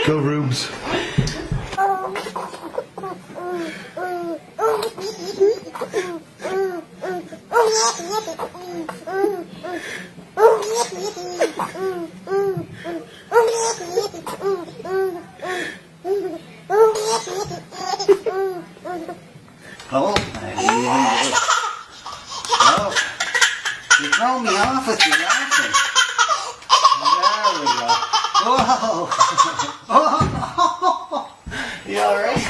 Go, Rubes. Oh, you throw me off with your laughing. There we go. Whoa! Oh, you alright?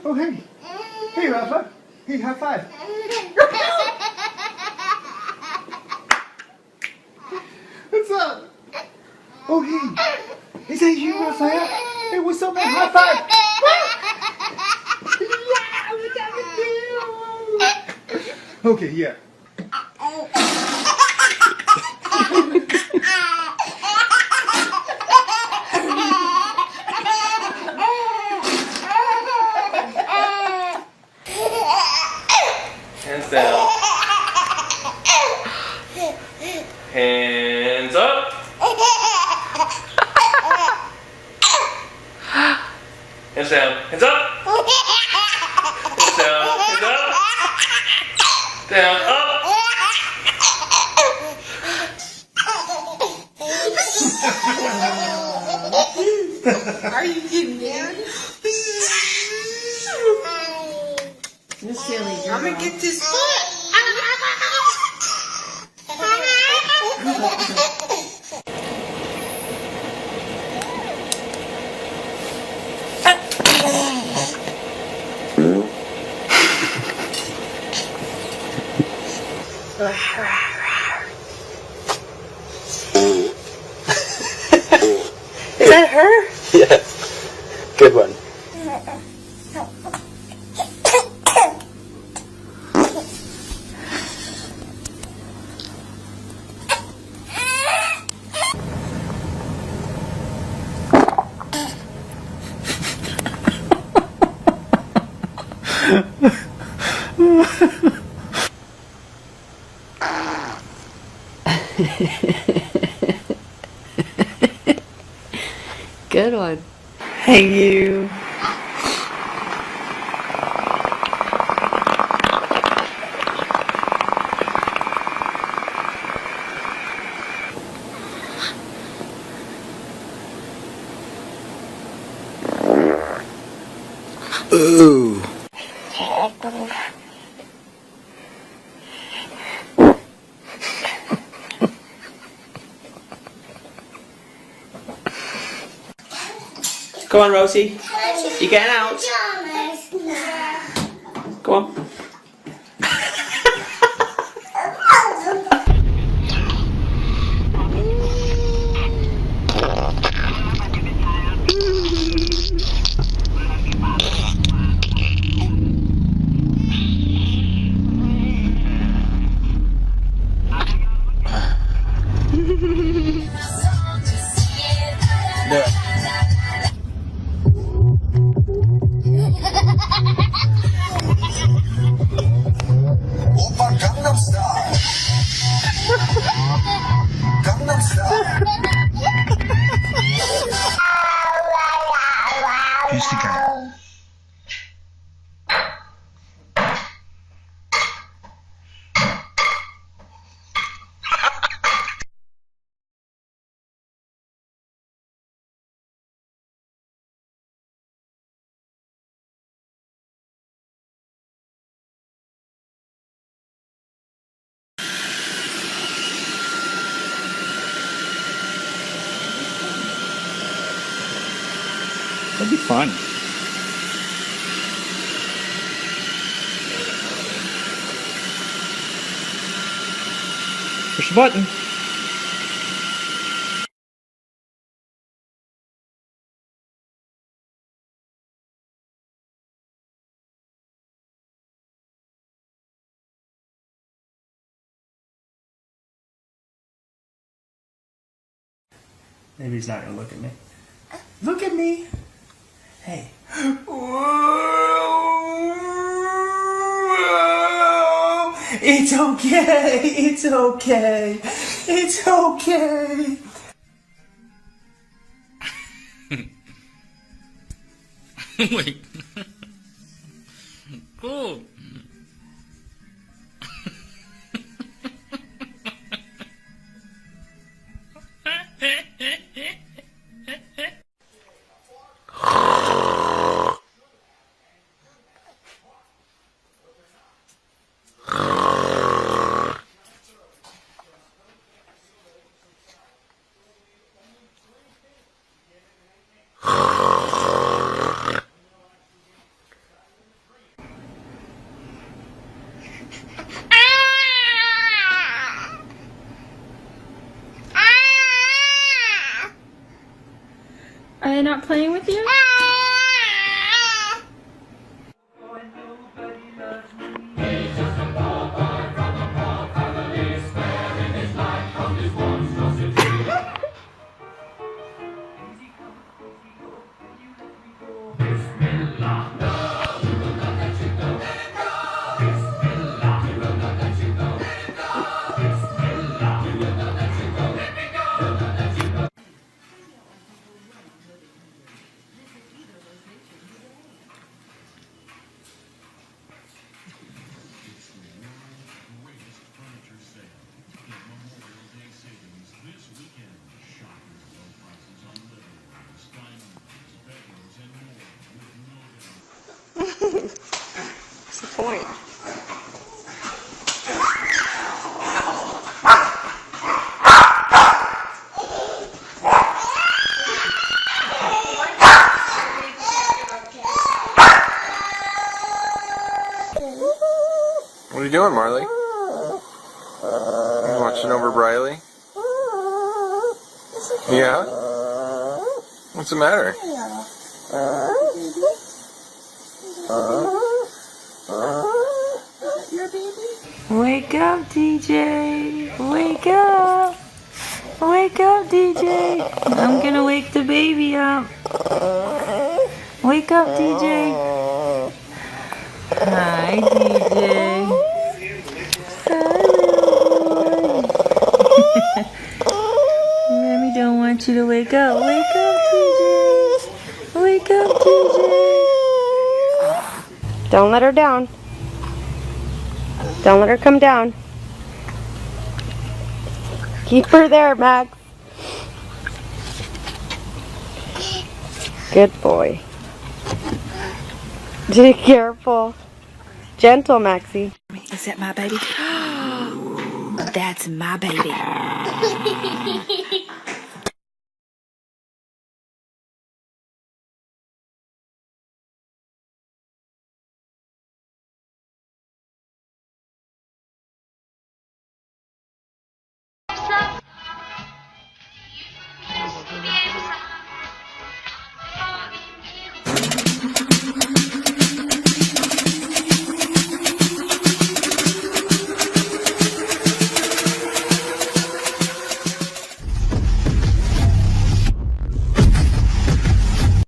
Oh, hey. Hey, Rafa. Hey, high five. What's up? Oh, hey. Is that you, Raphael? Hey, what's up, man? High five. Yeah, okay, yeah. Hands down. Hands up. Hands down. Hands up. Hands down. Hands up. Down. Up. Are you getting down? You're silly girl. I'm gonna get this foot. Is that her? Yeah. Good one. Good one. Hey, you. Ooh. Come on, Rosie. You getting out? Go on. Do it. Oppa Gangnam Style. Gangnam Style. Pussycat. That'd be fun. Push the button. Maybe he's not gonna look at me. Look at me. Hey. It's okay. It's okay. It's okay. Wait. Cool. Are they not playing with you? What's the point? What are you doing, Marley? You watching over Briley? Yeah? What's the matter? Wake up, DJ. Wake up. Wake up, DJ. I'm gonna wake the baby up. Wake up, DJ. Hi, DJ. Wake up, TJ. Wake up, TJ. Don't let her down. Don't let her come down. Keep her there, Max. Good boy. Be careful. Gentle, Maxie. Is that my baby? That's my baby.